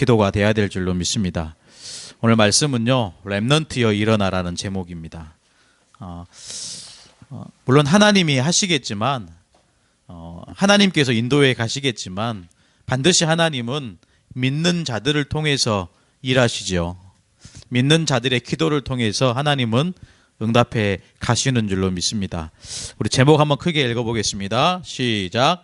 기도가 돼야 될 줄로 믿습니다. 오늘 말씀은요, 렘넌트여 일어나라는 제목입니다. 물론 하나님이 하시겠지만, 하나님께서 인도해 가시겠지만, 반드시 하나님은 믿는 자들을 통해서 일하시죠. 믿는 자들의 기도를 통해서 하나님은 응답해 가시는 줄로 믿습니다. 우리 제목 한번 크게 읽어보겠습니다. 시작.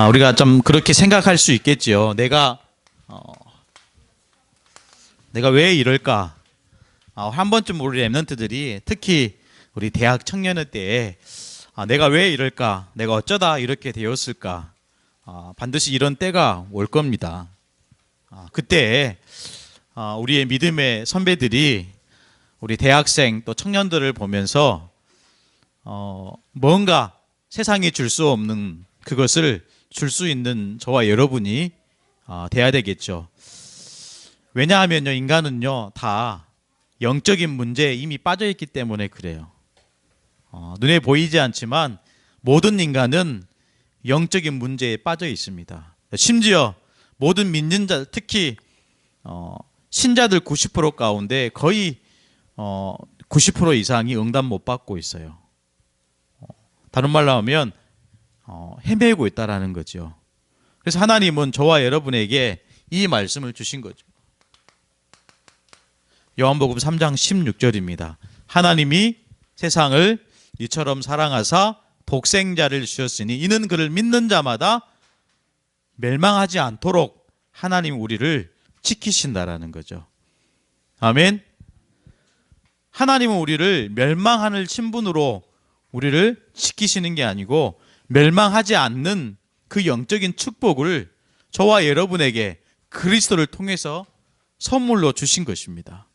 우리가 좀 그렇게 생각할 수 있겠지요. 내가 왜 이럴까? 한 번쯤 우리 렘넌트들이 특히 우리 대학 청년의 때에 내가 왜 이럴까? 내가 어쩌다 이렇게 되었을까? 반드시 이런 때가 올 겁니다. 그때 우리의 믿음의 선배들이 우리 대학생 또 청년들을 보면서 뭔가 세상이 줄 수 없는 그것을 줄 수 있는 저와 여러분이 돼야 되겠죠. 왜냐하면요, 인간은요 다 영적인 문제에 이미 빠져 있기 때문에 그래요. 눈에 보이지 않지만 모든 인간은 영적인 문제에 빠져 있습니다. 심지어 모든 믿는 자, 특히 신자들 90% 가운데 거의 90% 이상이 응답 못 받고 있어요. 다른 말로 하면 헤매고 있다라는 거죠. 그래서 하나님은 저와 여러분에게 이 말씀을 주신 거죠. 요한복음 3장 16절입니다. 하나님이 세상을 이처럼 사랑하사 독생자를 주셨으니 이는 그를 믿는 자마다 멸망하지 않도록 하나님 우리를 지키신다라는 거죠. 아멘. 하나님은 우리를 멸망하는 신분으로 우리를 지키시는 게 아니고 멸망하지 않는 그 영적인 축복을 저와 여러분에게 그리스도를 통해서 선물로 주신 것입니다.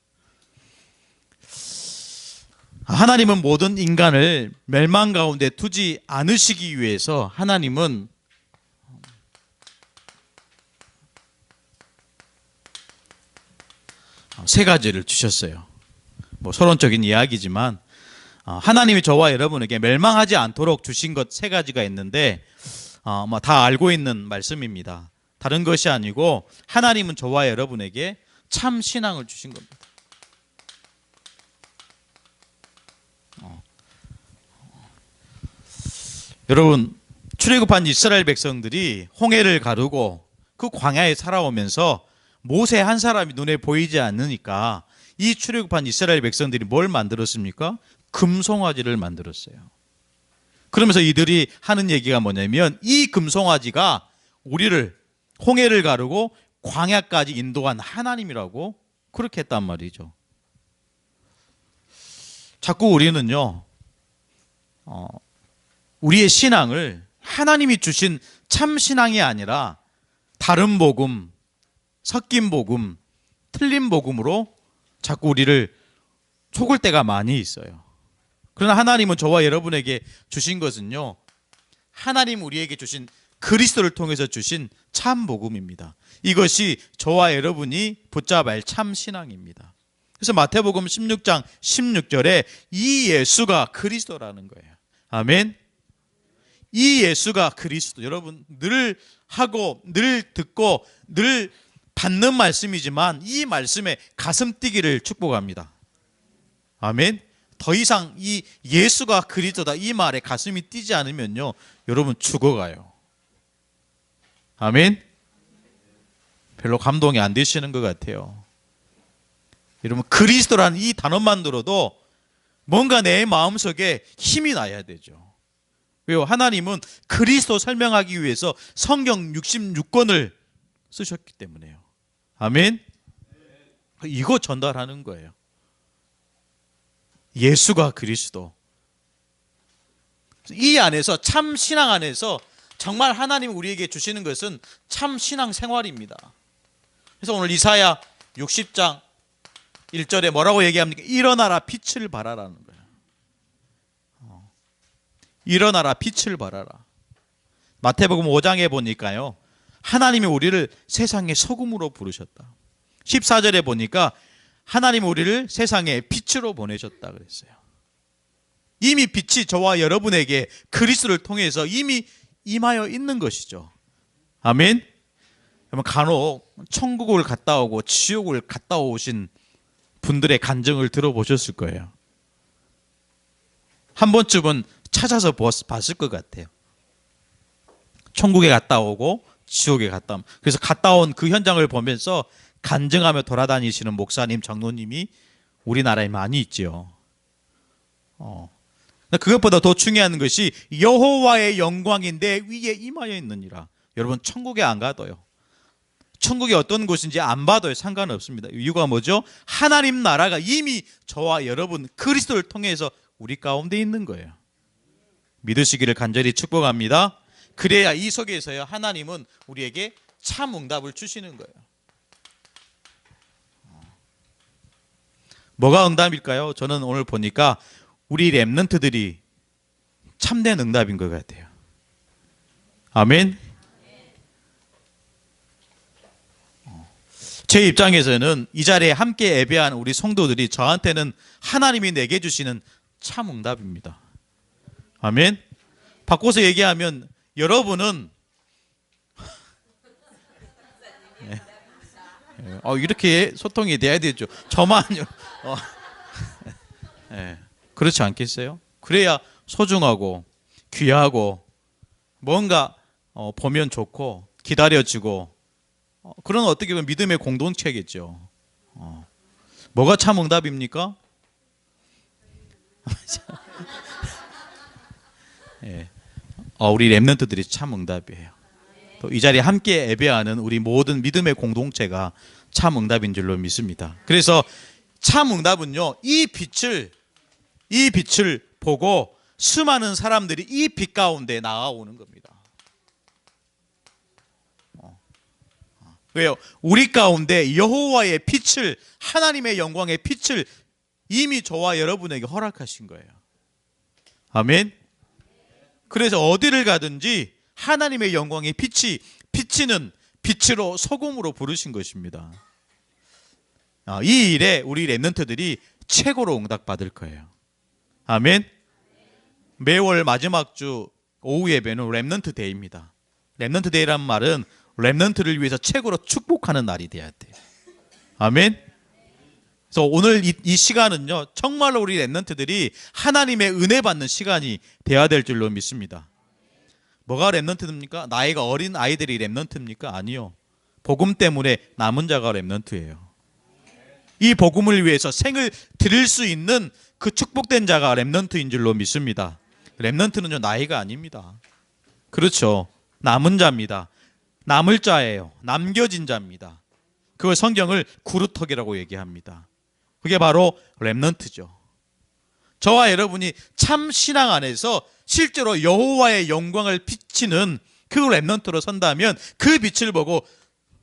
하나님은 모든 인간을 멸망 가운데 두지 않으시기 위해서 하나님은 세 가지를 주셨어요. 서론적인 이야기지만 하나님이 저와 여러분에게 멸망하지 않도록 주신 것 세 가지가 있는데 다 알고 있는 말씀입니다. 다른 것이 아니고 하나님은 저와 여러분에게 참 신앙을 주신 겁니다. 여러분, 출애굽한 이스라엘 백성들이 홍해를 가르고 그 광야에 살아오면서 모세 한 사람이 눈에 보이지 않으니까 이 출애굽한 이스라엘 백성들이 뭘 만들었습니까? 금송아지를 만들었어요. 그러면서 이들이 하는 얘기가 뭐냐면 이 금송아지가 우리를 홍해를 가르고 광야까지 인도한 하나님이라고 그렇게 했단 말이죠. 자꾸 우리는요, 우리의 신앙을 하나님이 주신 참 신앙이 아니라 다른 복음, 섞인 복음, 틀린 복음으로 자꾸 우리를 속을 때가 많이 있어요. 그러나 하나님은 저와 여러분에게 주신 것은요, 하나님 우리에게 주신 그리스도를 통해서 주신 참 복음입니다. 이것이 저와 여러분이 붙잡아야 할 참 신앙입니다. 그래서 마태복음 16장 16절에 이 예수가 그리스도라는 거예요. 아멘. 이 예수가 그리스도. 여러분 늘 하고 늘 듣고 늘 받는 말씀이지만 이 말씀에 가슴 뛰기를 축복합니다. 아멘. 더 이상 이 예수가 그리스도다 이 말에 가슴이 뛰지 않으면요, 여러분 죽어가요. 아멘. 별로 감동이 안 되시는 것 같아요. 여러분 그리스도라는 이 단어만 들어도 뭔가 내 마음속에 힘이 나야 되죠. 왜요? 하나님은 그리스도 설명하기 위해서 성경 66권을 쓰셨기 때문에요. 아멘. 이거 전달하는 거예요. 예수가 그리스도. 이 안에서 참 신앙 안에서 정말 하나님 우리에게 주시는 것은 참 신앙 생활입니다. 그래서 오늘 이사야 60장 1절에 뭐라고 얘기합니까? 일어나라 빛을 발하라는 거예요. 일어나라 빛을 발하라. 마태복음 5장에 보니까요, 하나님이 우리를 세상의 소금으로 부르셨다. 14절에 보니까 하나님이 우리를 세상의 빛으로 보내셨다 그랬어요. 이미 빛이 저와 여러분에게 그리스도를 통해서 이미 임하여 있는 것이죠. 아멘. 그러면 간혹 천국을 갔다 오고 지옥을 갔다 오신 분들의 간증을 들어보셨을 거예요. 한 번쯤은 찾아서 봤을 것 같아요. 천국에 갔다 오고 지옥에 갔다 오면. 그래서 갔다 온 그 현장을 보면서 간증하며 돌아다니시는 목사님, 장로님이 우리나라에 많이 있죠. 그것보다 더 중요한 것이 여호와의 영광이 내 위에 임하여 있느니라. 여러분 천국에 안 가도요, 천국이 어떤 곳인지 안 봐도요 상관없습니다. 이유가 뭐죠? 하나님 나라가 이미 저와 여러분 그리스도를 통해서 우리 가운데 있는 거예요. 믿으시기를 간절히 축복합니다. 그래야 이 속에서요 하나님은 우리에게 참 응답을 주시는 거예요. 뭐가 응답일까요? 저는 오늘 보니까 우리 렘넌트들이 참된 응답인 것 같아요. 아멘. 제 입장에서는 이 자리에 함께 예배한 우리 성도들이 저한테는 하나님이 내게 주시는 참 응답입니다. 아멘. 바꿔서 얘기하면 여러분은 이렇게 소통이 돼야 되죠. 저만요. 그렇지 않겠어요? 그래야 소중하고 귀하고 뭔가 보면 좋고 기다려지고 그런 어떻게 보면 믿음의 공동체겠죠. 뭐가 참 응답입니까? 우리 렘넌트들이 참 응답이에요. 또 이 자리에 함께 예배하는 우리 모든 믿음의 공동체가 참 응답인 줄로 믿습니다. 그래서 참 응답은요, 이 빛을 보고 수많은 사람들이 이 빛 가운데 나아오는 겁니다. 왜요? 우리 가운데 여호와의 빛을, 하나님의 영광의 빛을 이미 저와 여러분에게 허락하신 거예요. 아멘. 그래서 어디를 가든지 하나님의 영광의 빛이 비치는 빛으로 소금으로 부르신 것입니다. 이 일에 우리 렘넌트들이 최고로 응답받을 거예요. 아멘. 매월 마지막 주 오후 예배는 렘넌트 데이입니다. 렘넌트 데이란 말은 렘넌트를 위해서 최고로 축복하는 날이 돼야 돼요. 아멘. 그래서 오늘 이 시간은요 정말로 우리 렘넌트들이 하나님의 은혜 받는 시간이 돼야 될 줄로 믿습니다. 뭐가 렘넌트입니까? 나이가 어린 아이들이 렘넌트입니까? 아니요. 복음 때문에 남은 자가 렘넌트예요. 이 복음을 위해서 생을 드릴 수 있는 그 축복된 자가 렘넌트인 줄로 믿습니다. 렘넌트는요 나이가 아닙니다. 그렇죠. 남은 자입니다. 남을 자예요. 남겨진 자입니다. 그걸 성경을 구루터기라고 얘기합니다. 그게 바로 렘넌트죠. 저와 여러분이 참 신앙 안에서 실제로 여호와의 영광을 비치는 그 렘넌트로 선다면 그 빛을 보고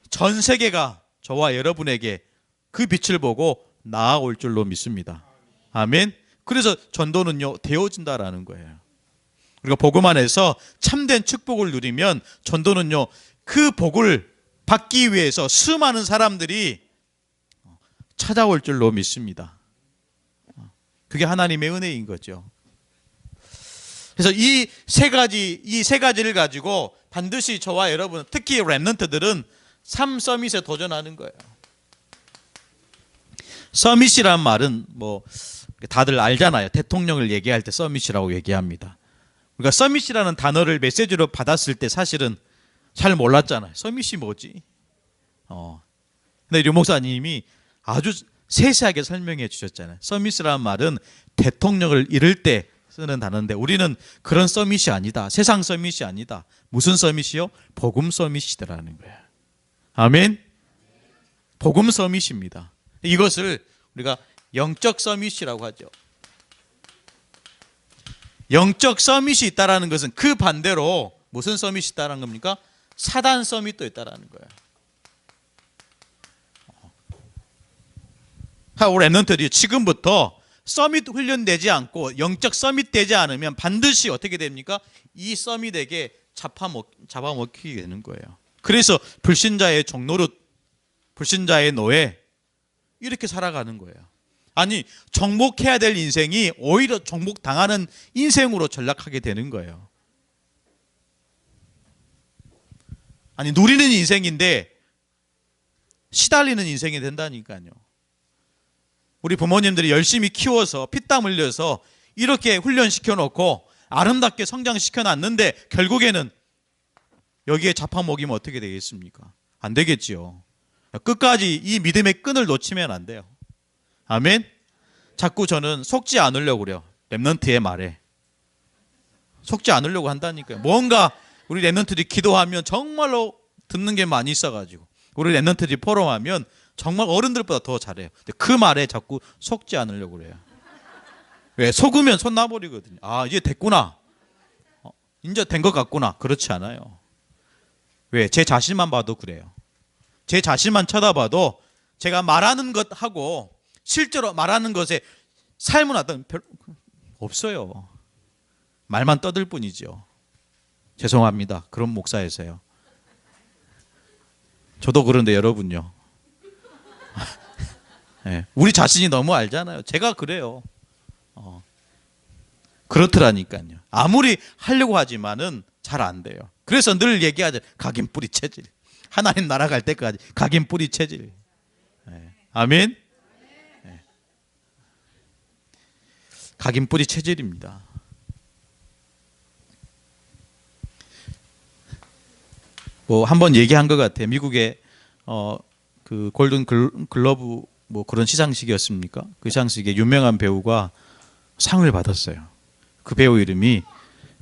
전 세계가 저와 여러분에게 그 빛을 보고 나아올 줄로 믿습니다. 아멘. 그래서 전도는요 되어진다라는 거예요. 우리가 복음 안에서 참된 축복을 누리면 전도는요 그 복을 받기 위해서 수많은 사람들이 찾아올 줄로 믿습니다. 그게 하나님의 은혜인 거죠. 그래서 이 세 가지를 가지고 반드시 저와 여러분, 특히 렘넌트들은 3서밋에 도전하는 거예요. 서밋이란 말은 뭐 다들 알잖아요. 대통령을 얘기할 때 서밋이라고 얘기합니다. 우리가 서밋이라는 단어를 메시지로 받았을 때 사실은 잘 몰랐잖아요. 서밋이 뭐지? 근데 류 목사님이 아주 세세하게 설명해 주셨잖아요. 서밋이라는 말은 대통령을 이룰 때 쓰는 단어인데 우리는 그런 서밋이 아니다. 세상 서밋이 아니다. 무슨 서밋이요? 복음 서밋이라는 거예요. 아멘. 복음 서밋입니다. 이것을 우리가 영적 서밋이라고 하죠. 영적 서밋이 있다라는 것은 그 반대로 무슨 서밋이 있다는 겁니까? 사단 서밋도 있다라는 거예요. 우리 렘넌트들이 지금부터 서밋 훈련되지 않고 영적 서밋 되지 않으면 반드시 어떻게 됩니까? 이 서밋에게 잡아먹히게 되는 거예요. 그래서 불신자의 종노릇, 불신자의 노예, 이렇게 살아가는 거예요. 아니, 정복해야 될 인생이 오히려 정복당하는 인생으로 전락하게 되는 거예요. 아니, 누리는 인생인데 시달리는 인생이 된다니까요. 우리 부모님들이 열심히 키워서 피땀 흘려서 이렇게 훈련시켜 놓고 아름답게 성장시켜 놨는데 결국에는 여기에 잡아먹이면 어떻게 되겠습니까? 안 되겠지요. 끝까지 이 믿음의 끈을 놓치면 안 돼요. 아멘. 자꾸 저는 속지 않으려고 그래요. 렘넌트의 말에 속지 않으려고 한다니까요. 뭔가 우리 렘넌트들이 기도하면 정말로 듣는 게 많이 있어가지고, 우리 렘넌트들이 포럼하면 정말 어른들보다 더 잘해요. 근데 그 말에 자꾸 속지 않으려고 그래요. 왜? 속으면 손 놔버리거든요. 아, 이제 됐구나, 이제 된 것 같구나. 그렇지 않아요. 왜? 제 자신만 봐도 그래요. 제 자신만 쳐다봐도 제가 말하는 것하고 실제로 말하는 것에 삶은 어떤 별로 없어요. 말만 떠들 뿐이죠. 죄송합니다. 그런 목사에서요. 저도 그런데 여러분요. 네, 우리 자신이 너무 알잖아요. 제가 그래요. 그렇더라니까요. 아무리 하려고 하지만은 잘 안 돼요. 그래서 늘 얘기하죠. 각인 뿌리 체질. 하나님 나라 갈 때까지 각인 뿌리 체질. 네. 아멘. 네. 각인 뿌리 체질입니다. 뭐 한번 얘기한 것 같아요. 미국의 그 골든 글러브 뭐 그런 시상식이었습니까? 그 시상식에 유명한 배우가 상을 받았어요. 그 배우 이름이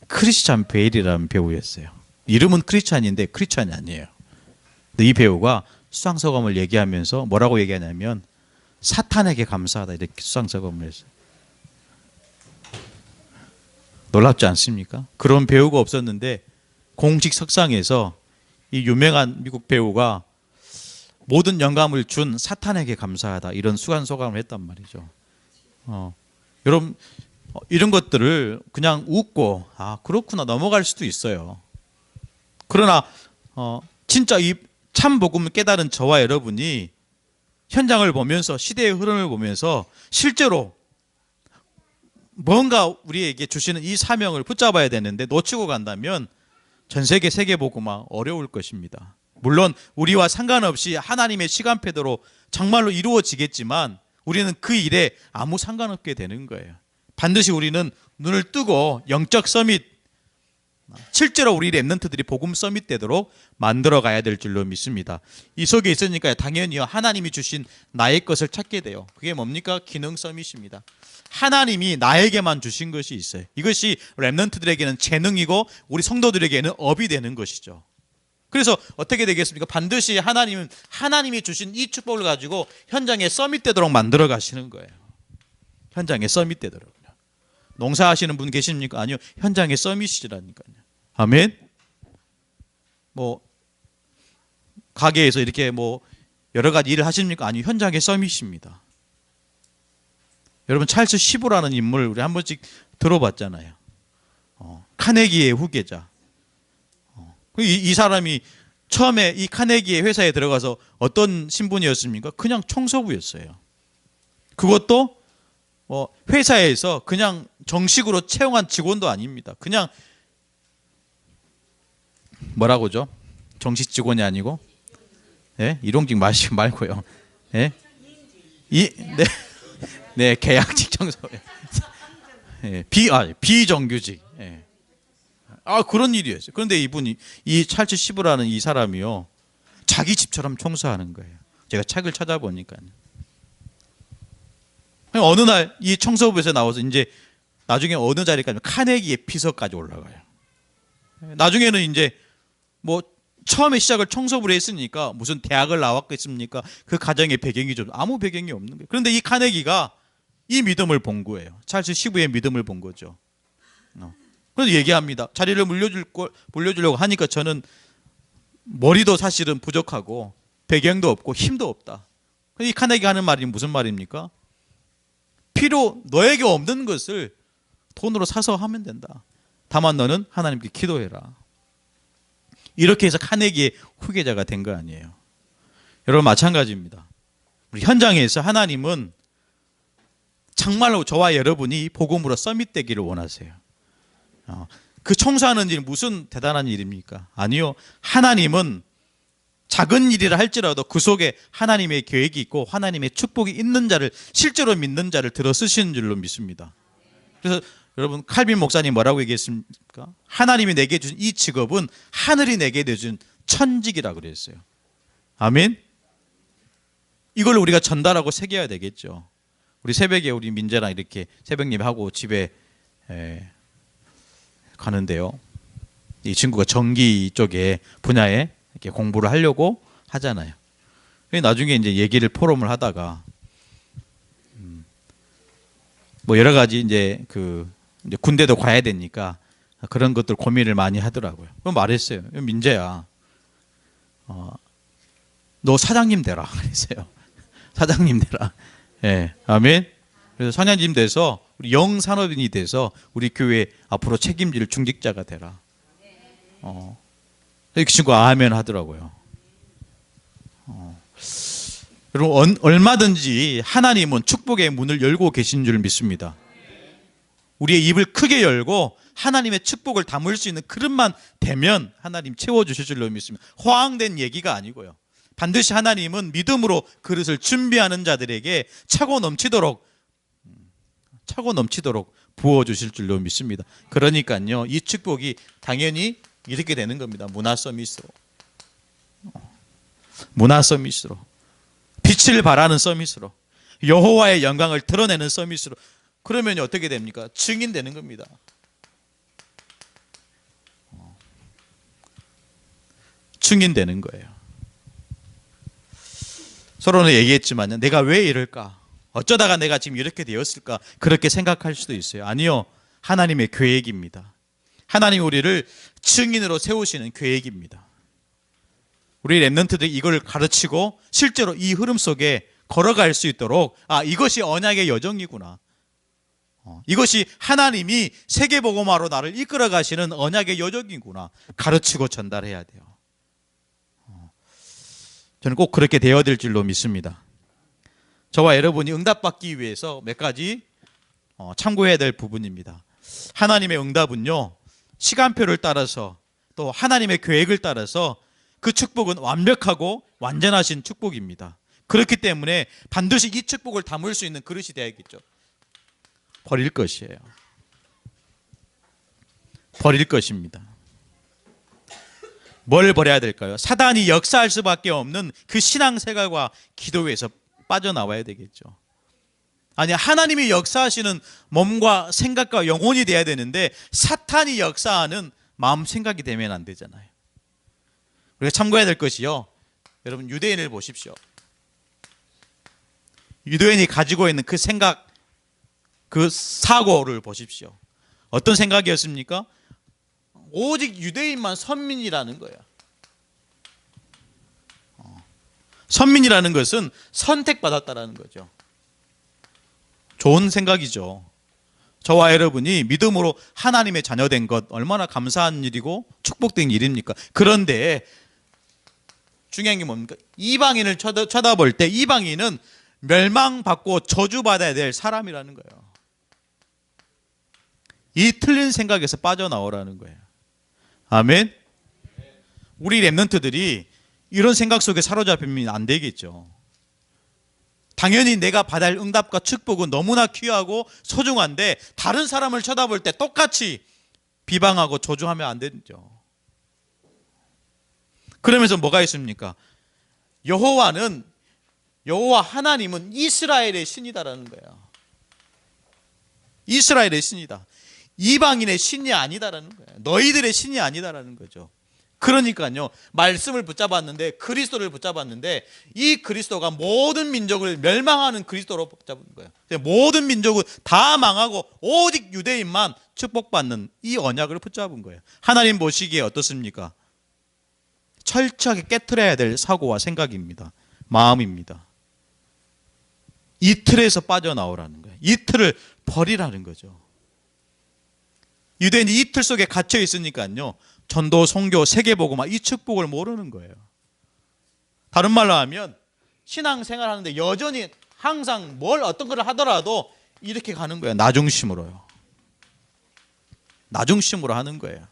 크리스찬 베일이라는 배우였어요. 이름은 크리스찬인데 크리스찬이 아니에요. 근데 이 배우가 수상소감을 얘기하면서 뭐라고 얘기하냐면 사탄에게 감사하다, 이렇게 수상소감을 했어요. 놀랍지 않습니까? 그런 배우가 없었는데 공식 석상에서 이 유명한 미국 배우가 모든 영감을 준 사탄에게 감사하다, 이런 수상소감을 했단 말이죠. 여러분, 이런 것들을 그냥 웃고 아 그렇구나 넘어갈 수도 있어요. 그러나 진짜 이 참 복음을 깨달은 저와 여러분이 현장을 보면서, 시대의 흐름을 보면서 실제로 뭔가 우리에게 주시는 이 사명을 붙잡아야 되는데 놓치고 간다면 전 세계 세계복음화 어려울 것입니다. 물론 우리와 상관없이 하나님의 시간표대로 정말로 이루어지겠지만 우리는 그 일에 아무 상관없게 되는 거예요. 반드시 우리는 눈을 뜨고 영적 서밋, 실제로 우리 렘넌트들이 복음 서밋 되도록 만들어 가야 될 줄로 믿습니다. 이 속에 있으니까 당연히요, 하나님이 주신 나의 것을 찾게 돼요. 그게 뭡니까? 기능 서밋입니다. 하나님이 나에게만 주신 것이 있어요. 이것이 렘넌트들에게는 재능이고 우리 성도들에게는 업이 되는 것이죠. 그래서 어떻게 되겠습니까? 반드시 하나님은 하나님이 주신 이 축복을 가지고 현장에 서밋 되도록 만들어 가시는 거예요. 현장에 서밋 되도록. 농사하시는 분 계십니까? 아니요. 현장에 서밋이라니까요. 아멘. 뭐 가게에서 이렇게 뭐 여러 가지 일을 하십니까? 아니요. 현장에 서밋입니다. 여러분, 찰스 시부라는 인물 우리 한 번씩 들어봤잖아요. 카네기의 후계자. 이 사람이 처음에 이 카네기의 회사에 들어가서 어떤 신분이었습니까? 그냥 청소부였어요. 그것도 회사에서 그냥 정식으로 채용한 직원도 아닙니다. 그냥 뭐라고죠? 정식 직원이 아니고, 네? 일용직 말고요. 네? 네, 계약직 청소. 네, 비정규직. 네. 그런 일이었어요. 그런데 이분이, 이 찰스 시브라는 이 사람이요, 자기 집처럼 청소하는 거예요. 제가 책을 찾아보니까요. 어느 날 이 청소부에서 나와서 이제 나중에 어느 자리까지 카네기의 비서까지 올라가요. 나중에는 이제 뭐 처음에 시작을 청소부로 했으니까 무슨 대학을 나왔겠습니까? 그 가정의 배경이 좀 아무 배경이 없는 거예요. 그런데 이 카네기가 이 믿음을 본 거예요. 찰스 시부의 믿음을 본 거죠. 그래서 얘기합니다. 자리를 물려주려고 하니까 저는 머리도 사실은 부족하고 배경도 없고 힘도 없다. 이 카네기가 하는 말이 무슨 말입니까? 너에게 없는 것을 돈으로 사서 하면 된다. 다만 너는 하나님께 기도해라. 이렇게 해서 카네기의 후계자가 된 거 아니에요. 여러분 마찬가지입니다. 우리 현장에서 하나님은 정말로 저와 여러분이 복음으로 서밋되기를 원하세요. 그 청소하는 일 무슨 대단한 일입니까? 아니요. 하나님은 작은 일이라 할지라도 그 속에 하나님의 계획이 있고 하나님의 축복이 있는 자를, 실제로 믿는 자를 들어 쓰시는 줄로 믿습니다. 그래서 여러분 칼빈 목사님 뭐라고 얘기했습니까? 하나님이 내게 주신 이 직업은 하늘이 내게 내준 천직이라고 그랬어요. 아멘. 이걸 우리가 전달하고 새겨야 되겠죠. 우리 새벽에 우리 민재랑 이렇게 새벽 예배하고 집에 가는데요. 이 친구가 전기 쪽에 분야에 이렇게 공부를 하려고 하잖아요. 나중에 이제 얘기를 포럼을 하다가 뭐 여러 가지 이제 이제 군대도 가야 되니까 그런 것들 고민을 많이 하더라고요. 그럼 말했어요. 민재야, 너 사장님 되라 그랬어요. 사장님 되라. 예, 아멘. 그래서 사장님 돼서 우리 영산업인이 돼서 우리 교회 앞으로 책임질 중직자가 되라. 그 친구가 아멘 하더라고요. 여러분 얼마든지 하나님은 축복의 문을 열고 계신 줄 믿습니다. 우리의 입을 크게 열고 하나님의 축복을 담을 수 있는 그릇만 되면 하나님 채워주실 줄로 믿습니다. 허황된 얘기가 아니고요. 반드시 하나님은 믿음으로 그릇을 준비하는 자들에게 차고 넘치도록 부어주실 줄로 믿습니다. 그러니까요, 이 축복이 당연히 이렇게 되는 겁니다. 문화 서밋으로, 빛을 발하는 서밋으로, 여호와의 영광을 드러내는 서밋으로. 그러면 어떻게 됩니까? 증인되는 겁니다. 증인되는 거예요. 서로는 얘기했지만 내가 왜 이럴까? 어쩌다가 내가 지금 이렇게 되었을까? 그렇게 생각할 수도 있어요. 아니요. 하나님의 계획입니다. 하나님이 우리를 증인으로 세우시는 계획입니다. 우리 랩런트들이 이걸 가르치고 실제로 이 흐름 속에 걸어갈 수 있도록, 이것이 언약의 여정이구나. 이것이 하나님이 세계복음화로 나를 이끌어 가시는 언약의 여정이구나. 가르치고 전달해야 돼요. 저는 꼭 그렇게 되어야 될 줄로 믿습니다. 저와 여러분이 응답받기 위해서 몇 가지 참고해야 될 부분입니다. 하나님의 응답은요, 시간표를 따라서 또 하나님의 계획을 따라서 그 축복은 완벽하고 완전하신 축복입니다. 그렇기 때문에 반드시 이 축복을 담을 수 있는 그릇이 되어야겠죠. 버릴 것이에요. 버릴 것입니다. 뭘 버려야 될까요? 사단이 역사할 수밖에 없는 그 신앙생활과 기도에서 빠져나와야 되겠죠. 아니, 하나님이 역사하시는 몸과 생각과 영혼이 돼야 되는데 사탄이 역사하는 마음 생각이 되면 안 되잖아요. 우리가 참고해야 될 것이요, 여러분 유대인을 보십시오. 유대인이 가지고 있는 그 생각, 그 사고를 보십시오. 어떤 생각이었습니까? 오직 유대인만 선민이라는 거예요. 선민이라는 것은 선택받았다라는 거죠. 좋은 생각이죠. 저와 여러분이 믿음으로 하나님의 자녀된 것 얼마나 감사한 일이고 축복된 일입니까? 그런데 중요한 게 뭡니까? 이방인을 쳐다볼 때 이방인은 멸망받고 저주받아야 될 사람이라는 거예요. 이 틀린 생각에서 빠져나오라는 거예요. 아멘. 우리 랩런트들이 이런 생각 속에 사로잡히면 안 되겠죠. 당연히 내가 받아야 할 응답과 축복은 너무나 귀하고 소중한데 다른 사람을 쳐다볼 때 똑같이 비방하고 조종하면 안 되죠. 그러면서 뭐가 있습니까? 여호와 하나님은 이스라엘의 신이다라는 거예요. 이스라엘의 신이다. 이방인의 신이 아니다라는 거예요. 너희들의 신이 아니다라는 거죠. 그러니까요, 말씀을 붙잡았는데, 그리스도를 붙잡았는데 이 그리스도가 모든 민족을 멸망하는 그리스도로 붙잡은 거예요. 모든 민족은 다 망하고 오직 유대인만 축복받는 이 언약을 붙잡은 거예요. 하나님 보시기에 어떻습니까? 철저하게 깨트려야 될 사고와 생각입니다. 마음입니다. 이 틀에서 빠져나오라는 거예요. 이 틀을 버리라는 거죠. 유대인이 이 틀 속에 갇혀 있으니까요, 전도, 선교, 세계복음화 이 축복을 모르는 거예요. 다른 말로 하면 신앙생활 하는데 여전히 항상 어떤 걸 하더라도 이렇게 가는 거예요. 나 중심으로요. 나 중심으로 하는 거예요.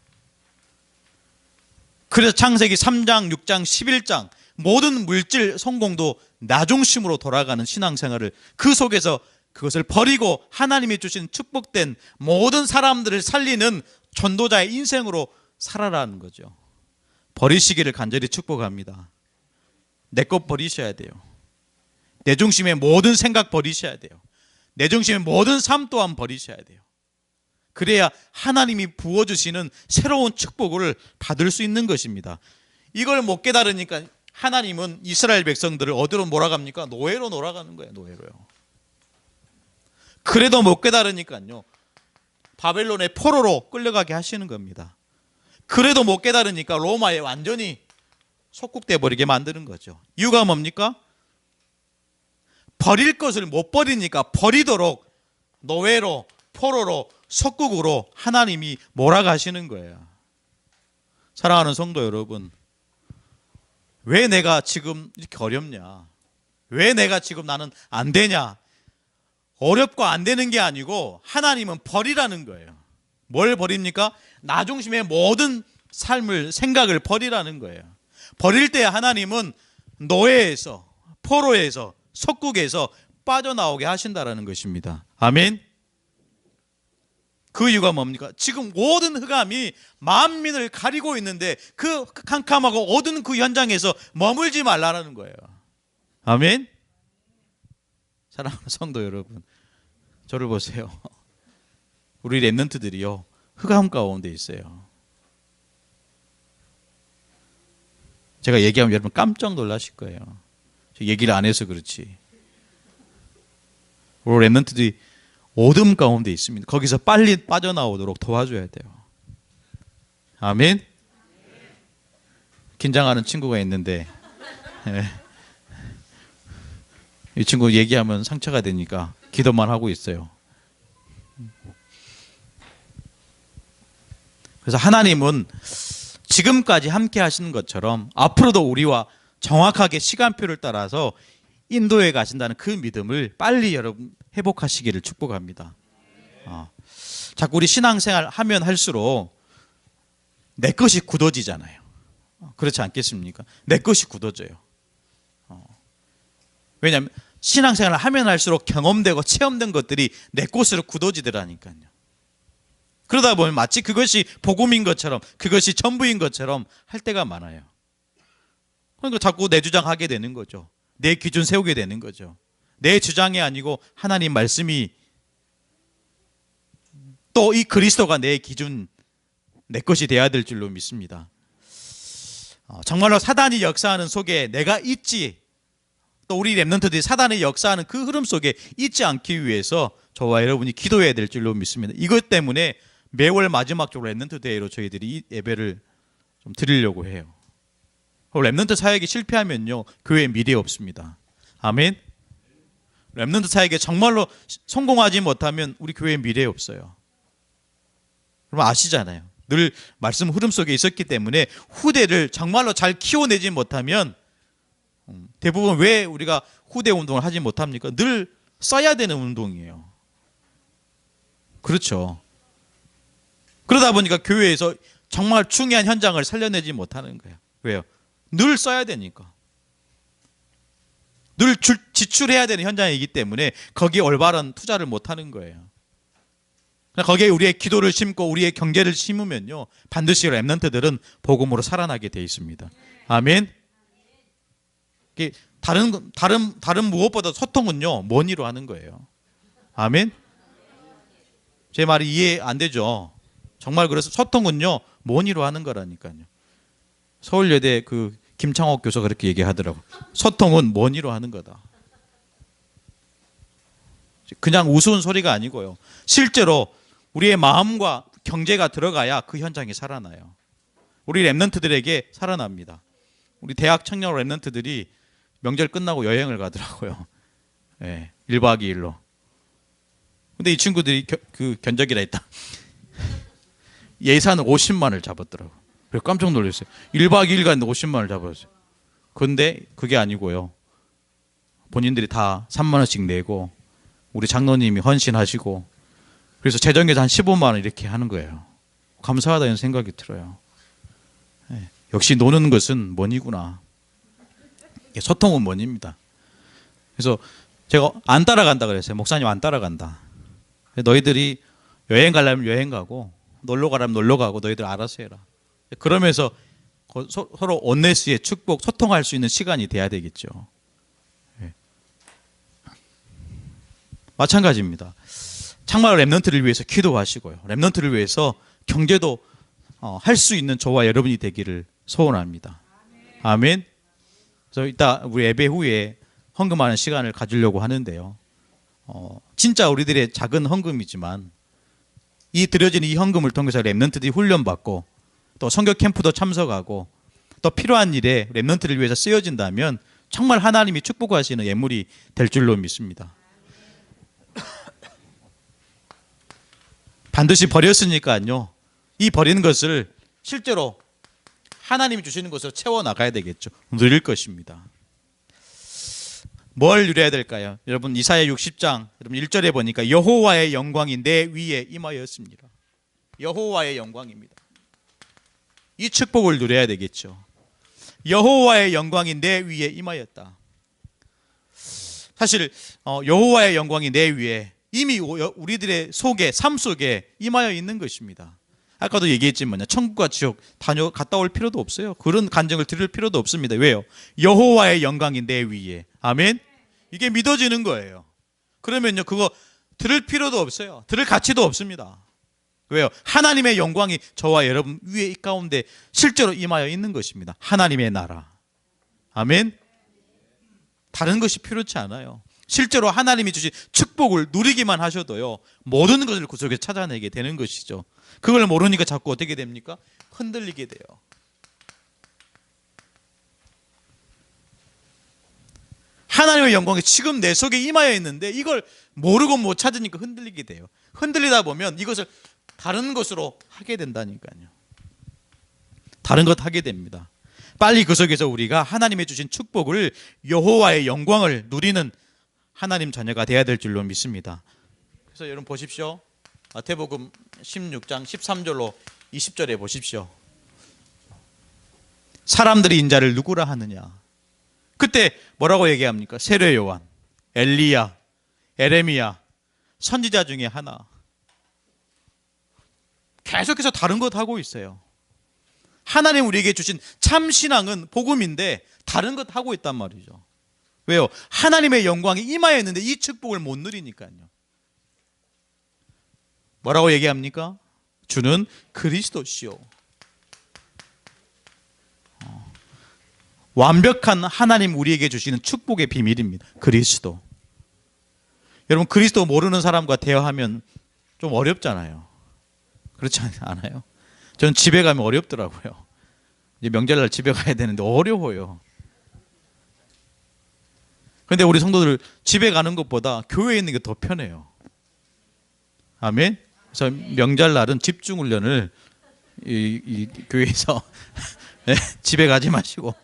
그래서 창세기 3장, 6장, 11장 모든 물질 성공도 나 중심으로 돌아가는 신앙생활을, 그 속에서 그것을 버리고 하나님이 주신 축복된 모든 사람들을 살리는 전도자의 인생으로 살아라는 거죠. 버리시기를 간절히 축복합니다. 내 것 버리셔야 돼요. 내 중심의 모든 생각 버리셔야 돼요. 내 중심의 모든 삶 또한 버리셔야 돼요. 그래야 하나님이 부어주시는 새로운 축복을 받을 수 있는 것입니다. 이걸 못 깨달으니까 하나님은 이스라엘 백성들을 어디로 몰아갑니까? 노예로 몰아가는 거예요. 노예로요. 그래도 못 깨달으니까요, 바벨론의 포로로 끌려가게 하시는 겁니다. 그래도 못 깨달으니까 로마에 완전히 속국돼 버리게 만드는 거죠. 이유가 뭡니까? 버릴 것을 못 버리니까 버리도록 노예로, 포로로, 속국으로 하나님이 몰아가시는 거예요. 사랑하는 성도 여러분, 왜 내가 지금 이렇게 어렵냐? 왜 내가 지금 나는 안 되냐? 어렵고 안 되는 게 아니고 하나님은 버리라는 거예요. 뭘 버립니까? 나 중심의 모든 삶을, 생각을 버리라는 거예요. 버릴 때 하나님은 노예에서, 포로에서, 속국에서 빠져나오게 하신다라는 것입니다. 아멘. 그 이유가 뭡니까? 지금 모든 흑암이 만민을 가리고 있는데 그 캄캄하고 어두운 그 현장에서 머물지 말라는 거예요. 아멘. 사랑하는 성도 여러분, 저를 보세요. 우리 렘넌트들이요, 흑암 가운데 있어요. 제가 얘기하면 여러분 깜짝 놀라실 거예요. 저 얘기를 안 해서 그렇지. 우리 렘넌트들이 어둠 가운데 있습니다. 거기서 빨리 빠져나오도록 도와줘야 돼요. 아멘. 긴장하는 친구가 있는데, 이 친구 얘기하면 상처가 되니까 기도만 하고 있어요. 그래서 하나님은 지금까지 함께 하시는 것처럼 앞으로도 우리와 정확하게 시간표를 따라서 인도에 가신다는 그 믿음을 빨리 여러분 회복하시기를 축복합니다. 자꾸 우리 신앙생활 하면 할수록 내 것이 굳어지잖아요. 그렇지 않겠습니까? 내 것이 굳어져요. 왜냐하면 신앙생활을 하면 할수록 경험되고 체험된 것들이 내 것으로 굳어지더라니까요. 그러다 보면 마치 그것이 복음인 것처럼, 그것이 전부인 것처럼 할 때가 많아요. 그러니까 자꾸 내 주장하게 되는 거죠. 내 기준 세우게 되는 거죠. 내 주장이 아니고 하나님 말씀이, 또 이 그리스도가 내 기준, 내 것이 되어야 될 줄로 믿습니다. 정말로 사단이 역사하는 속에 내가 있지, 또 우리 렘넌트들이 사단의 역사하는 그 흐름 속에 있지 않기 위해서 저와 여러분이 기도해야 될 줄로 믿습니다. 이것 때문에 매월 마지막적으로 렘넌트 데이로 저희들이 이 예배를 좀 드리려고 해요. 렘넌트 사역이 실패하면요, 교회에 미래 없습니다. 아멘. 렘넌트 사역에 정말로 성공하지 못하면 우리 교회에 미래 없어요. 그럼 아시잖아요. 늘 말씀 흐름 속에 있었기 때문에 후대를 정말로 잘 키워내지 못하면, 대부분 왜 우리가 후대 운동을 하지 못합니까? 늘 써야 되는 운동이에요. 그렇죠. 그러다 보니까 교회에서 정말 중요한 현장을 살려내지 못하는 거예요. 왜요? 늘 써야 되니까. 늘 지출해야 되는 현장이기 때문에 거기에 올바른 투자를 못하는 거예요. 거기에 우리의 기도를 심고 우리의 경제를 심으면요, 반드시 렘넌트들은 복음으로 살아나게 돼 있습니다. 아멘. 다른 무엇보다 소통은요, money로 하는 거예요. 아멘. 제 말이 이해 안 되죠? 정말 그래서 소통은요, money로 하는 거라니까요. 서울여대 그 김창옥 교수가 그렇게 얘기하더라고. 소통은 money로 하는 거다. 그냥 우스운 소리가 아니고요, 실제로 우리의 마음과 경제가 들어가야 그 현장이 살아나요. 우리 렘넌트들에게 살아납니다. 우리 대학 청년 렘넌트들이 명절 끝나고 여행을 가더라고요. 네, 1박 2일로. 근데 이 친구들이 그 견적이라 했다. 예산을 50만을 잡았더라고요. 그래서 깜짝 놀랐어요. 1박 2일간 50만을 잡았어요. 그런데 그게 아니고요. 본인들이 다 3만 원씩 내고 우리 장로님이 헌신하시고 그래서 재정에서 한 15만 원 이렇게 하는 거예요. 감사하다는 생각이 들어요. 역시 노는 것은 money구나. 소통은 money입니다. 그래서 제가 안 따라간다 그랬어요. 목사님 안 따라간다. 너희들이 여행 가려면 여행 가고 놀러 가려면 놀러 가고 너희들 알아서 해라. 그러면서 서로 온네스의 축복, 소통할 수 있는 시간이 돼야 되겠죠. 마찬가지입니다. 정말 렘넌트를 위해서 기도하시고요. 렘넌트를 위해서 경제도 할 수 있는 저와 여러분이 되기를 소원합니다. 아멘. 그래서 이따 우리 예배 후에 헌금하는 시간을 가지려고 하는데요. 진짜 우리들의 작은 헌금이지만 이 드려지는 이 헌금을 통해서 렘넌트들이 훈련받고 또 선교 캠프도 참석하고 또 필요한 일에 렘넌트를 위해서 쓰여진다면 정말 하나님이 축복하시는 예물이 될 줄로 믿습니다. 반드시 버렸으니까요. 이 버리는 것을 실제로 하나님이 주시는 것으로 채워나가야 되겠죠. 누릴 것입니다. 뭘 누려야 될까요? 여러분 이사야 60장 여러분 1절에 보니까 여호와의 영광이 내 위에 임하였습니다. 여호와의 영광입니다. 이 축복을 누려야 되겠죠. 여호와의 영광이 내 위에 임하였다. 사실 여호와의 영광이 내 위에 이미 우리들의 속에 삶 속에 임하여 있는 것입니다. 아까도 얘기했지만요. 천국과 지옥 갔다 올 필요도 없어요. 그런 간증을 드릴 필요도 없습니다. 왜요? 여호와의 영광이 내 위에. 아멘. 이게 믿어지는 거예요. 그러면요 그거 들을 필요도 없어요. 들을 가치도 없습니다. 왜요? 하나님의 영광이 저와 여러분 위에 이 가운데 실제로 임하여 있는 것입니다. 하나님의 나라. 아멘. 다른 것이 필요치 않아요. 실제로 하나님이 주신 축복을 누리기만 하셔도요 모든 것을 그 속에 찾아내게 되는 것이죠. 그걸 모르니까 자꾸 어떻게 됩니까? 흔들리게 돼요. 하나님의 영광이 지금 내 속에 임하여 있는데 이걸 모르고 못 찾으니까 흔들리게 돼요. 흔들리다 보면 이것을 다른 것으로 하게 된다니까요. 다른 것 하게 됩니다. 빨리 그 속에서 우리가 하나님의 주신 축복을 여호와의 영광을 누리는 하나님 자녀가 되어야 될 줄로 믿습니다. 그래서 여러분 보십시오. 마태복음 16장 13절로 20절에 보십시오. 사람들이 인자를 누구라 하느냐. 그때 뭐라고 얘기합니까? 세례 요한, 엘리야, 에레미야, 선지자 중에 하나. 계속해서 다른 것 하고 있어요. 하나님 우리에게 주신 참 신앙은 복음인데 다른 것 하고 있단 말이죠. 왜요? 하나님의 영광이 임하였는데 이 축복을 못 누리니까요. 뭐라고 얘기합니까? 주는 그리스도시요. 완벽한 하나님 우리에게 주시는 축복의 비밀입니다. 그리스도. 여러분 그리스도 모르는 사람과 대화하면 좀 어렵잖아요. 그렇지 않아요? 저는 집에 가면 어렵더라고요. 이제 명절날 집에 가야 되는데 어려워요. 그런데 우리 성도들 집에 가는 것보다 교회에 있는 게 더 편해요. 아멘. 그래서 명절날은 집중 훈련을 이 교회에서 집에 가지 마시고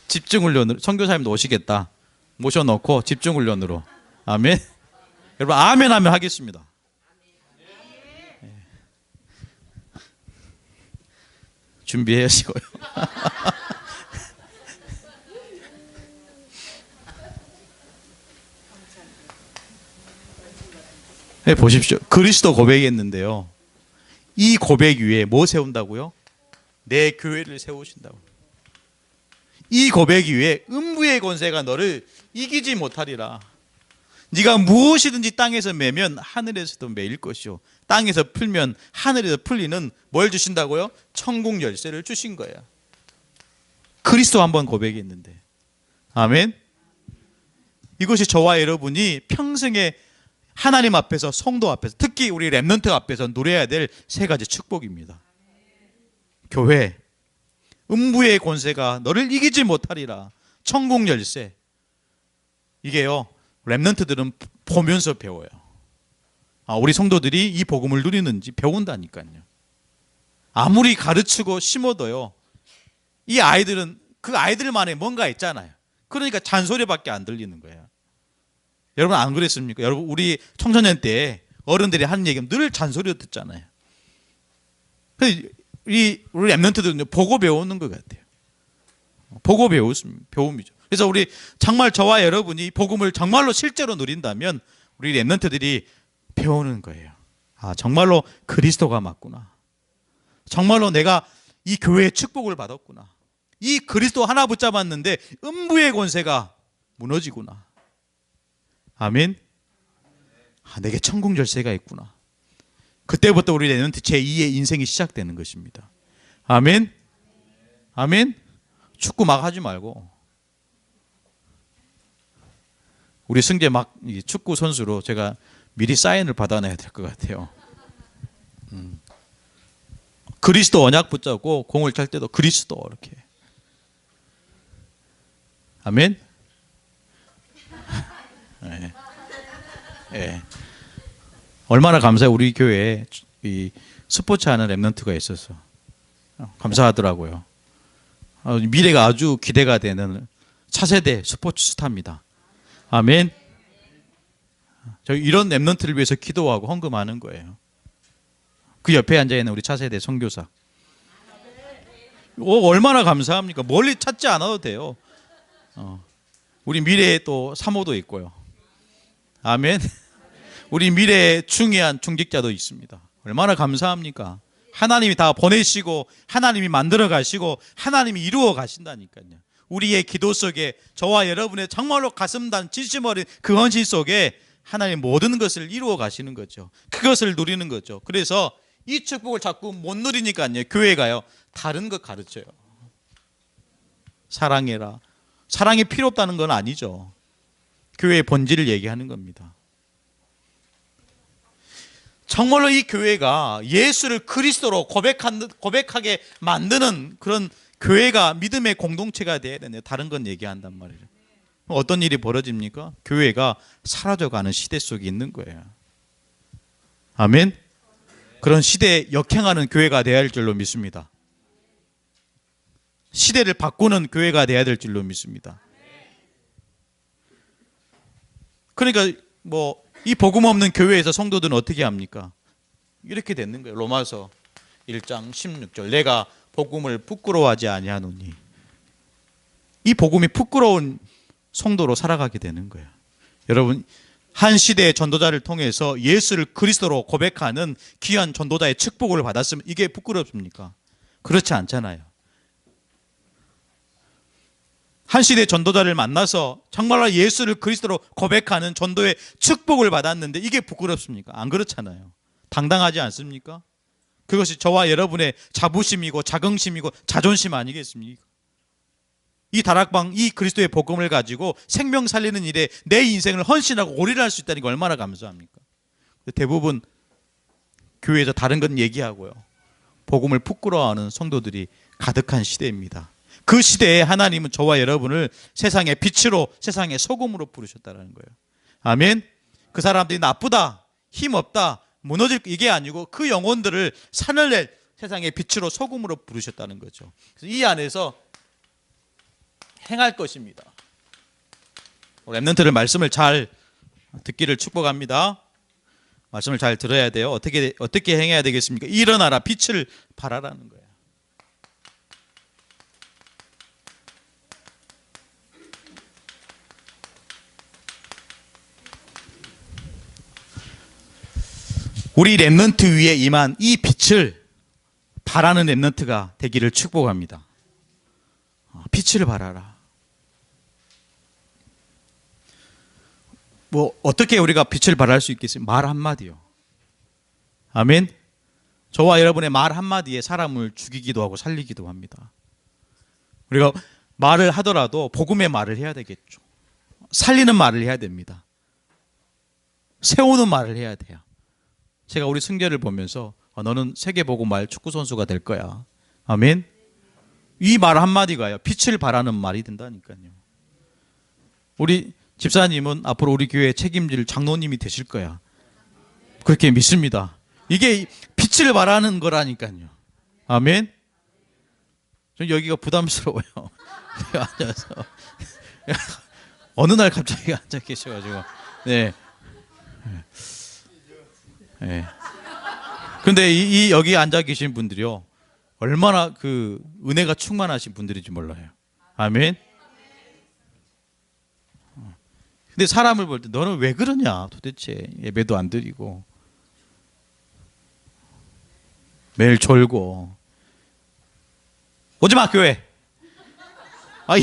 집중 훈련으로 선교사님도 오시겠다 모셔놓고 집중 훈련으로. 아멘. 여러분 아멘 하면 하겠습니다. 준비해 하시고요. 네, 보십시오. 그리스도 고백했는데요. 이 고백 위에 뭐 세운다고요? 내 교회를 세우신다고. 이 고백 위에 음부의 권세가 너를 이기지 못하리라. 네가 무엇이든지 땅에서 매면 하늘에서도 매일 것이요 땅에서 풀면 하늘에서 풀리는 뭘 주신다고요? 천국 열쇠를 주신 거예요. 그리스도 한번 고백했는데. 아멘. 이것이 저와 여러분이 평생에 하나님 앞에서 성도 앞에서 특히 우리 렘넌트 앞에서 누려야 될 세 가지 축복입니다. 교회, 음부의 권세가 너를 이기지 못하리라. 천국 열쇠. 이게요 렘넌트들은 보면서 배워요. 우리 성도들이 이 복음을 누리는지 배운다니까요. 아무리 가르치고 심어도요, 이 아이들은 그 아이들만의 뭔가 있잖아요. 그러니까 잔소리밖에 안 들리는 거예요. 여러분 안 그랬습니까? 여러분 우리 청소년 때 어른들이 하는 얘기는 늘 잔소리로 듣잖아요. 우리 랩런트들은 보고 배우는 것 같아요. 보고 배움이죠. 그래서 우리 정말 저와 여러분이 복음을 정말로 실제로 누린다면 우리 랩런트들이 배우는 거예요. 아, 정말로 그리스도가 맞구나. 정말로 내가 이 교회의 축복을 받았구나. 이 그리스도 하나 붙잡았는데 음부의 권세가 무너지구나. 아멘. 아, 내게 천국 열쇠가 있구나. 그때부터 우리 랩런트 제2의 인생이 시작되는 것입니다. 아멘. 아멘. 축구 막 하지 말고, 우리 승재 막 축구 선수로 제가 미리 사인을 받아내야 될 것 같아요. 그리스도 언약 붙잡고 공을 찰 때도 그리스도 이렇게. 아멘. 네. 네. 얼마나 감사해요. 우리 교회에 이 스포츠 하는 랩런트가 있어서 감사하더라고요. 미래가 아주 기대가 되는 차세대 스포츠 스타입니다. 아멘. 저희 이런 랩런트를 위해서 기도하고 헌금하는 거예요. 그 옆에 앉아있는 우리 차세대 선교사. 얼마나 감사합니까? 멀리 찾지 않아도 돼요. 우리 미래에 또 사모도 있고요. 아멘. 우리 미래에 중요한 중직자도 있습니다. 얼마나 감사합니까? 하나님이 다 보내시고 하나님이 만들어 가시고 하나님이 이루어 가신다니까요. 우리의 기도 속에 저와 여러분의 정말로 가슴단 진심 어린 그 헌신 속에 하나님 모든 것을 이루어 가시는 거죠. 그것을 누리는 거죠. 그래서 이 축복을 자꾸 못 누리니까요, 교회가요 다른 것 가르쳐요. 사랑해라. 사랑이 필요 없다는 건 아니죠. 교회의 본질을 얘기하는 겁니다. 정말로 이 교회가 예수를 그리스도로 고백하게 만드는 그런 교회가 믿음의 공동체가 돼야 되는데 다른 건 얘기한단 말이에요. 어떤 일이 벌어집니까? 교회가 사라져가는 시대 속에 있는 거예요. 아멘. 그런 시대에 역행하는 교회가 되어야 할 줄로 믿습니다. 시대를 바꾸는 교회가 되어야 될 줄로 믿습니다. 그러니까 이 복음 없는 교회에서 성도들은 어떻게 합니까? 이렇게 되는 거예요. 로마서 1장 16절. 내가 복음을 부끄러워하지 아니하노니. 이 복음이 부끄러운 성도로 살아가게 되는 거예요. 여러분, 한 시대의 전도자를 통해서 예수를 그리스도로 고백하는 귀한 전도자의 축복을 받았으면 이게 부끄럽습니까? 그렇지 않잖아요. 한 시대의 전도자를 만나서 정말로 예수를 그리스도로 고백하는 전도의 축복을 받았는데 이게 부끄럽습니까? 안 그렇잖아요. 당당하지 않습니까? 그것이 저와 여러분의 자부심이고 자긍심이고 자존심 아니겠습니까? 이 다락방, 이 그리스도의 복음을 가지고 생명 살리는 일에 내 인생을 헌신하고 올인할 수 있다는 게 얼마나 감사합니까? 대부분 교회에서 다른 건 얘기하고요, 복음을 부끄러워하는 성도들이 가득한 시대입니다. 그 시대에 하나님은 저와 여러분을 세상의 빛으로, 세상의 소금으로 부르셨다는 거예요. 아멘. 그 사람들이 나쁘다, 힘없다, 무너질 이게 아니고 그 영혼들을 살려낼 세상의 빛으로 소금으로 부르셨다는 거죠. 그래서 이 안에서 행할 것입니다. 랩런트를 말씀을 잘 듣기를 축복합니다. 말씀을 잘 들어야 돼요. 어떻게 행해야 되겠습니까? 일어나라, 빛을 발하라는 거예요. 우리 랩런트 위에 임한 이 빛을 발하는 랩런트가 되기를 축복합니다. 빛을 발하라. 어떻게 우리가 빛을 발할 수 있겠어요? 말 한마디요. 아멘. 저와 여러분의 말 한마디에 사람을 죽이기도 하고 살리기도 합니다. 우리가 말을 하더라도 복음의 말을 해야 되겠죠. 살리는 말을 해야 됩니다. 세우는 말을 해야 돼요. 제가 우리 승재를 보면서 너는 세계복음말 축구선수가 될 거야. 아멘. 이 말 한마디가요, 빛을 발하는 말이 된다니까요. 우리 집사님은 앞으로 우리 교회 책임질 장로님이 되실 거야. 그렇게 믿습니다. 이게 빛을 발하는 거라니까요. 아멘. 좀 여기가 부담스러워요. 앉아서 어느 날 갑자기 앉아 계셔가지고 네. 네. 근데 이 여기 앉아 계신 분들이요 얼마나 그 은혜가 충만하신 분들인지 몰라요. 아멘. 근데 사람을 볼 때 너는 왜 그러냐 도대체 예배도 안 드리고 매일 졸고 오지마 교회. 아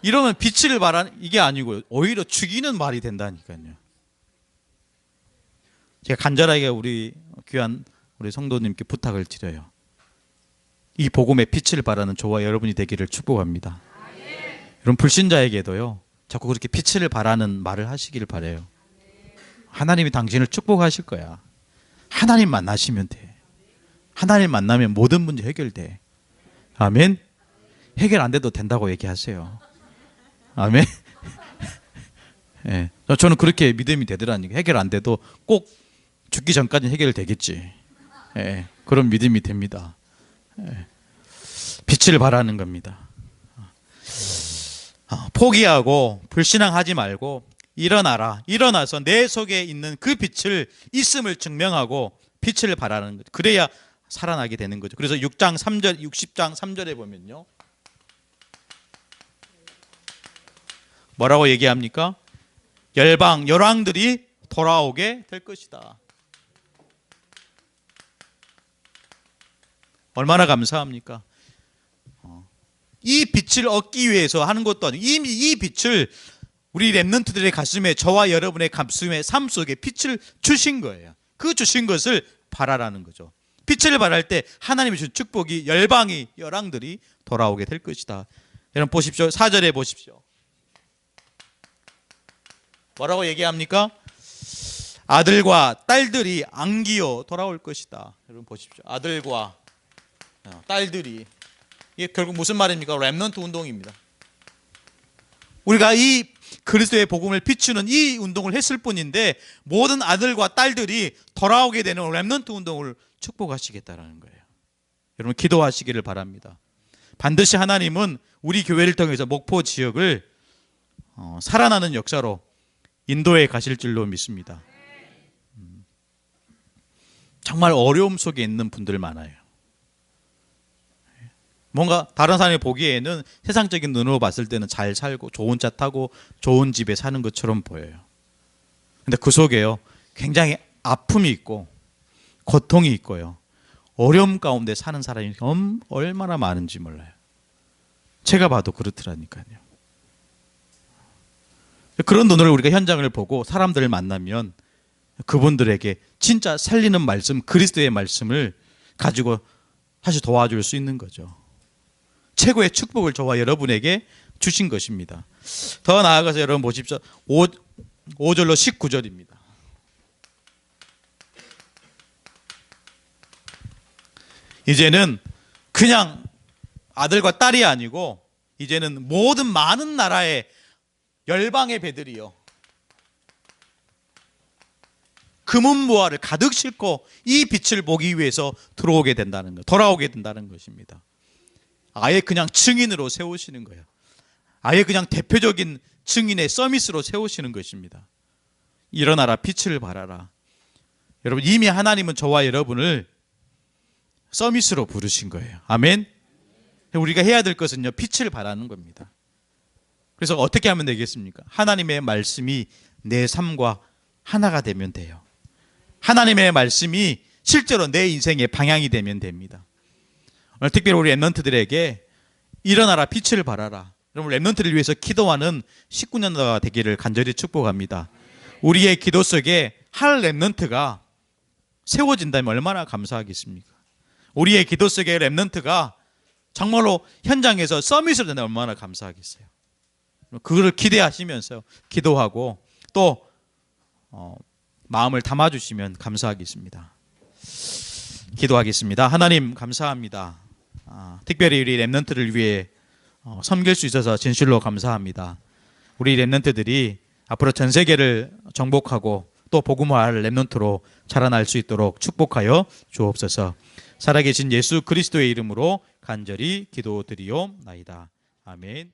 이러면 빛을 발하는 이게 아니고 오히려 죽이는 말이 된다니까요. 제가 간절하게 우리 귀한 우리 성도님께 부탁을 드려요. 이 복음의 빛을 발하는 저와 여러분이 되기를 축복합니다. 여러분 불신자에게도요 자꾸 그렇게 빛을 발하는 말을 하시기를 바라요. 하나님이 당신을 축복하실 거야. 하나님 만나시면 돼. 하나님 만나면 모든 문제 해결돼. 아멘. 해결 안 돼도 된다고 얘기하세요. 아멘. 네. 저는 그렇게 믿음이 되더라니까. 해결 안 돼도 꼭 죽기 전까지 해결되겠지. 네. 그런 믿음이 됩니다. 네. 빛을 발하는 겁니다. 포기하고 불신앙하지 말고 일어나라. 일어나서 내 속에 있는 그 빛을 있음을 증명하고 빛을 발하는 거죠. 그래야 살아나게 되는 거죠. 그래서 6장 3절, 60장 3절에 보면요. 뭐라고 얘기합니까? 열왕들이 돌아오게 될 것이다. 얼마나 감사합니까? 이 빛을 얻기 위해서 하는 것도 아니고 이미 이 빛을 우리 렘넌트들의 가슴에 저와 여러분의 가슴에 삶 속에 빛을 주신 거예요. 그 주신 것을 발하라는 거죠. 빛을 발할 때 하나님이 주신 축복이 열왕들이 돌아오게 될 것이다. 여러분 보십시오. 4절에 보십시오. 뭐라고 얘기합니까? 아들과 딸들이 안기어 돌아올 것이다. 여러분 보십시오. 아들과 딸들이 이게 결국 무슨 말입니까? 렘넌트 운동입니다. 우리가 이 그리스도의 복음을 비추는 이 운동을 했을 뿐인데 모든 아들과 딸들이 돌아오게 되는 렘넌트 운동을 축복하시겠다라는 거예요. 여러분 기도하시기를 바랍니다. 반드시 하나님은 우리 교회를 통해서 목포 지역을 살아나는 역사로 인도에 가실 줄로 믿습니다. 정말 어려움 속에 있는 분들 많아요. 뭔가 다른 사람이 보기에는 세상적인 눈으로 봤을 때는 잘 살고 좋은 차 타고 좋은 집에 사는 것처럼 보여요. 근데 그 속에요 굉장히 아픔이 있고 고통이 있고요 어려움 가운데 사는 사람이 얼마나 많은지 몰라요. 제가 봐도 그렇더라니까요. 그런 눈으로 우리가 현장을 보고 사람들을 만나면 그분들에게 진짜 살리는 말씀, 그리스도의 말씀을 가지고 다시 도와줄 수 있는 거죠. 최고의 축복을 저와 여러분에게 주신 것입니다. 더 나아가서 여러분 보십시오. 5절로 19절입니다. 이제는 그냥 아들과 딸이 아니고 이제는 모든 많은 나라의 열방의 배들이요 금은보화를 가득 싣고 이 빛을 보기 위해서 들어오게 된다는 것, 돌아오게 된다는 것입니다. 아예 그냥 증인으로 세우시는 거예요. 아예 그냥 대표적인 증인의 서밋으로 세우시는 것입니다. 일어나라 빛을 발하라. 여러분 이미 하나님은 저와 여러분을 서밋으로 부르신 거예요. 아멘. 우리가 해야 될 것은요 빛을 발하는 겁니다. 그래서 어떻게 하면 되겠습니까? 하나님의 말씀이 내 삶과 하나가 되면 돼요. 하나님의 말씀이 실제로 내 인생의 방향이 되면 됩니다. 오늘 특별히 우리 렘넌트들에게 일어나라 빛을 발하라. 여러분 렘넌트를 위해서 기도하는 19년도가 되기를 간절히 축복합니다. 우리의 기도 속에 할 렘넌트가 세워진다면 얼마나 감사하겠습니까? 우리의 기도 속에 렘넌트가 정말로 현장에서 서밋으로 된다면 얼마나 감사하겠어요. 그거를 기대하시면서 기도하고 또 마음을 담아주시면 감사하겠습니다. 기도하겠습니다. 하나님 감사합니다. 특별히 우리 렘넌트를 위해 섬길 수 있어서 진실로 감사합니다. 우리 렘넌트들이 앞으로 전 세계를 정복하고 또 복음화할 렘넌트로 자라날 수 있도록 축복하여 주옵소서. 살아계신 예수 그리스도의 이름으로 간절히 기도드리옵나이다. 아멘.